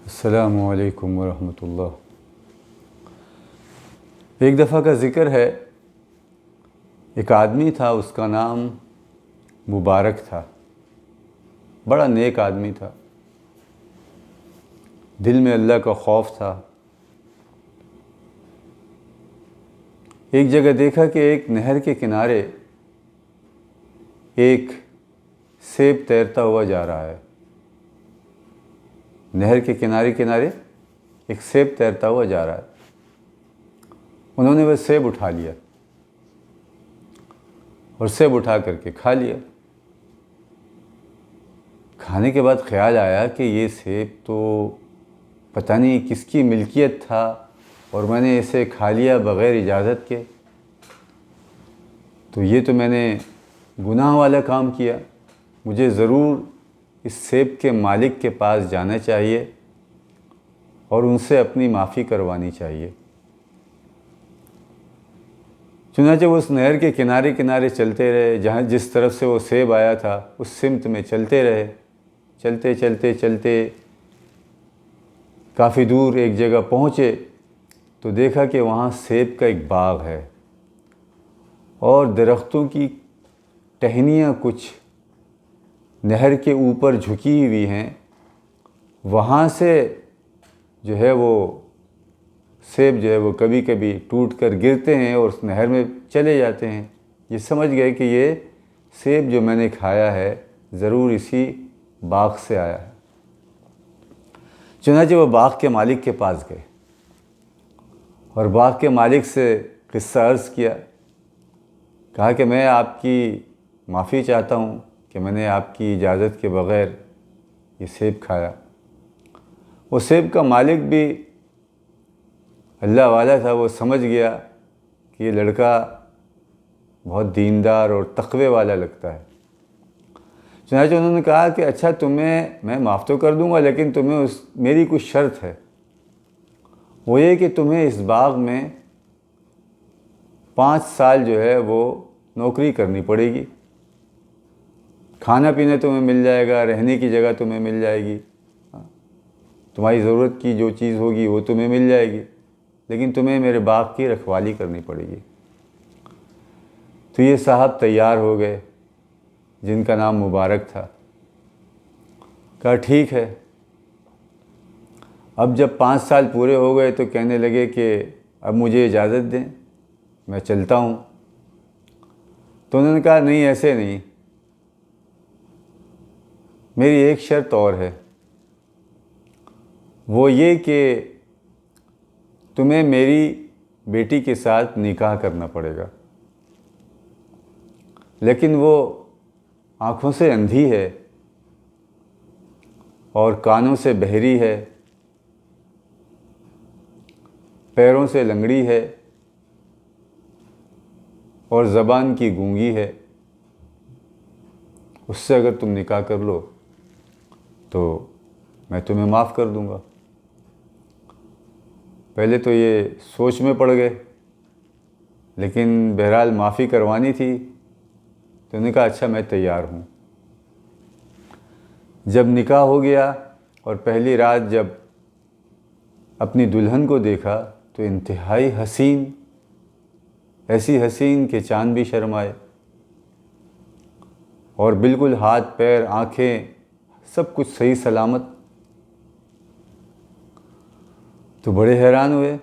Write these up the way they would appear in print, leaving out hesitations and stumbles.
السلام علیکم ورحمۃ اللہ۔ ایک دفعہ کا ذکر ہے، ایک آدمی تھا، اس کا نام مبارک تھا۔ بڑا نیک آدمی تھا، دل میں اللہ کا خوف تھا۔ ایک جگہ دیکھا کہ ایک نہر کے کنارے ایک سیب تیرتا ہوا جا رہا ہے۔ نہر کے کنارے ایک سیب تیرتا ہوا جا رہا ہے۔ انہوں نے وہ سیب اٹھا لیا اور سیب اٹھا کر کے کھا لیا۔ کھانے کے بعد خیال آیا کہ یہ سیب تو پتہ نہیں کس کی ملکیت تھا اور میں نے اسے کھا لیا بغیر اجازت کے، تو یہ تو میں نے گناہ والا کام کیا۔ مجھے ضرور اس سیب کے مالک کے پاس جانا چاہیے اور ان سے اپنی معافی کروانی چاہیے۔ چنانچہ وہ اس نہر کے کنارے چلتے رہے، جس طرف سے وہ سیب آیا تھا اس سمت میں چلتے رہے۔ چلتے کافی دور ایک جگہ پہنچے تو دیکھا کہ وہاں سیب کا ایک باغ ہے اور درختوں کی ٹہنیاں کچھ نہر کے اوپر جھکی ہوئی ہیں۔ وہاں سے جو ہے وہ سیب جو ہے وہ کبھی کبھی ٹوٹ کر گرتے ہیں اور اس نہر میں چلے جاتے ہیں۔ یہ سمجھ گئے کہ یہ سیب جو میں نے کھایا ہے ضرور اسی باغ سے آیا ہے۔ چنانچہ وہ باغ کے مالک کے پاس گئے اور باغ کے مالک سے قصہ عرض کیا۔ کہا کہ میں آپ کی معافی چاہتا ہوں کہ میں نے آپ کی اجازت کے بغیر یہ سیب کھایا۔ وہ سیب کا مالک بھی اللہ والا تھا، وہ سمجھ گیا کہ یہ لڑکا بہت دیندار اور تقوی والا لگتا ہے۔ چنانچہ انہوں نے کہا کہ اچھا تمہیں میں معاف تو کر دوں گا، لیکن تمہیں میری کچھ شرط ہے، وہ یہ کہ تمہیں اس باغ میں 5 سال جو ہے وہ نوکری کرنی پڑے گی۔ کھانا پینا تمہیں مل جائے گا، رہنے کی جگہ تمہیں مل جائے گی، تمہاری ضرورت کی جو چیز ہوگی وہ تمہیں مل جائے گی، لیکن تمہیں میرے باغ کی رکھوالی کرنی پڑے گی۔ تو یہ صاحب تیار ہو گئے جن کا نام مبارک تھا۔ کہا ٹھیک ہے۔ اب جب 5 سال پورے ہو گئے تو کہنے لگے کہ اب مجھے اجازت دیں، میں چلتا ہوں۔ تو انہوں نے کہا نہیں، ایسے نہیں، میری ایک شرط اور ہے، وہ یہ کہ تمہیں میری بیٹی کے ساتھ نکاح کرنا پڑے گا، لیکن وہ آنکھوں سے اندھی ہے اور کانوں سے بہری ہے، پیروں سے لنگڑی ہے اور زبان کی گونگی ہے۔ اس سے اگر تم نکاح کر لو تو میں تمہیں معاف کر دوں گا۔ پہلے تو یہ سوچ میں پڑ گئے، لیکن بہرحال معافی کروانی تھی تو انہوں نے کہا اچھا میں تیار ہوں۔ جب نکاح ہو گیا اور پہلی رات جب اپنی دلہن کو دیکھا تو انتہائی حسین، ایسی حسین کہ چاند بھی شرمائے، اور بالکل ہاتھ پیر آنکھیں سب کچھ صحیح سلامت۔ تو بڑے حیران ہوئے۔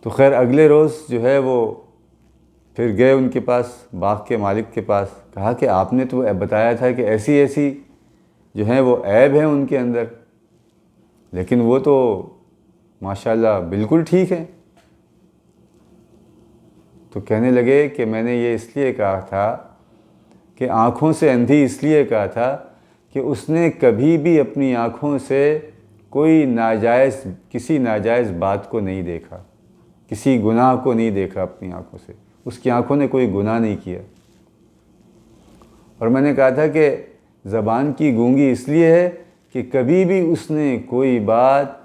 تو خیر اگلے روز جو ہے وہ پھر گئے ان کے پاس، باغ کے مالک کے پاس۔ کہا کہ آپ نے تو بتایا تھا کہ ایسی جو ہیں وہ عیب ہیں ان کے اندر، لیکن وہ تو ماشاءاللہ بالکل ٹھیک ہیں۔ تو کہنے لگے کہ میں نے یہ اس لیے کہا تھا کہ آنکھوں سے اندھی اس لیے کہا تھا کہ اس نے کبھی بھی اپنی آنکھوں سے کسی ناجائز بات کو نہیں دیکھا، کسی گناہ کو نہیں دیکھا اپنی آنکھوں سے، اس کی آنکھوں نے کوئی گناہ نہیں کیا۔ اور میں نے کہا تھا کہ زبان کی گونگی اس لیے ہے کہ کبھی بھی اس نے کوئی بات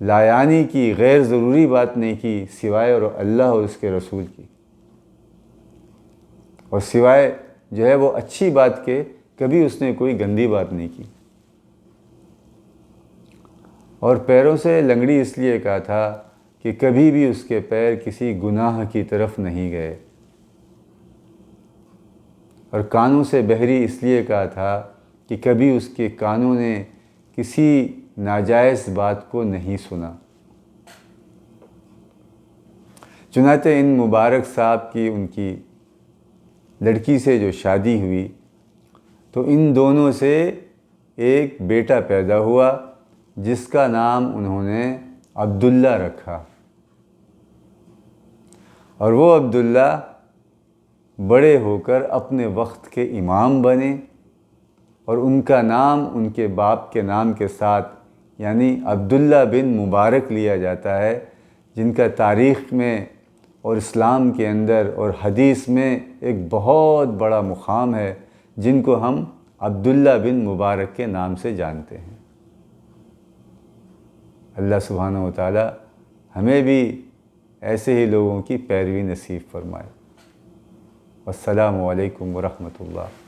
لایانی کی، غیر ضروری بات نہیں کی سوائے اور اللہ اور اس کے رسول کی، اور سوائے جو ہے وہ اچھی بات کے کبھی اس نے کوئی گندی بات نہیں کی۔ اور پیروں سے لنگڑی اس لیے کہا تھا کہ کبھی بھی اس کے پیر کسی گناہ کی طرف نہیں گئے، اور کانوں سے بہری اس لیے کہا تھا کہ کبھی اس کے کانوں نے کسی ناجائز بات کو نہیں سنا۔ چنانچہ ان مبارک صاحب کی ان کی لڑکی سے جو شادی ہوئی تو ان دونوں سے ایک بیٹا پیدا ہوا جس کا نام انہوں نے عبداللہ رکھا، اور وہ عبداللہ بڑے ہو کر اپنے وقت کے امام بنے، اور ان کا نام ان کے باپ کے نام کے ساتھ یعنی عبداللہ بن مبارک لیا جاتا ہے، جن کا تاریخ میں اور اسلام کے اندر اور حدیث میں ایک بہت بڑا مقام ہے، جن کو ہم عبداللہ بن مبارک کے نام سے جانتے ہیں۔ اللہ سبحانہ و تعالی ہمیں بھی ایسے ہی لوگوں کی پیروی نصیب فرمائے۔ السلام علیکم ورحمۃ اللہ۔